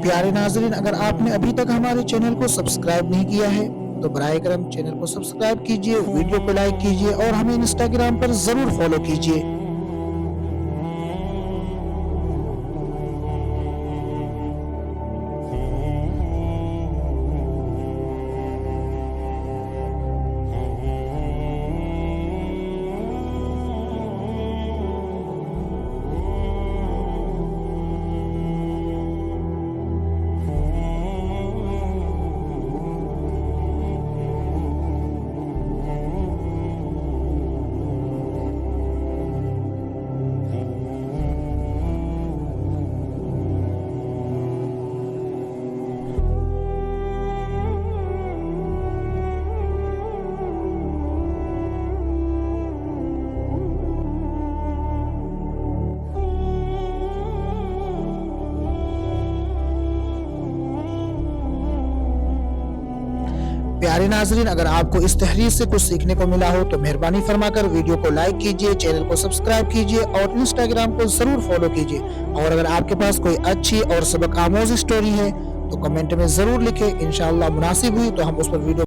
प्यारे नाज़रीन, अगर आपने अभी तक हमारे चैनल को सब्सक्राइब नहीं किया है तो बराए करम चैनल को सब्सक्राइब कीजिए, वीडियो को लाइक कीजिए और हमें इंस्टाग्राम पर जरूर फॉलो कीजिए। प्यारे नाज़रीन, अगर आपको इस तहरीर से कुछ सीखने को मिला हो तो मेहरबानी फरमाकर वीडियो को लाइक कीजिए, चैनल को सब्सक्राइब कीजिए और इंस्टाग्राम को जरूर फॉलो कीजिए। और अगर आपके पास कोई अच्छी और सबक आमोज स्टोरी है तो कमेंट में जरूर लिखें। इंशाअल्लाह मुनासिब हुई तो हम उस पर वीडियो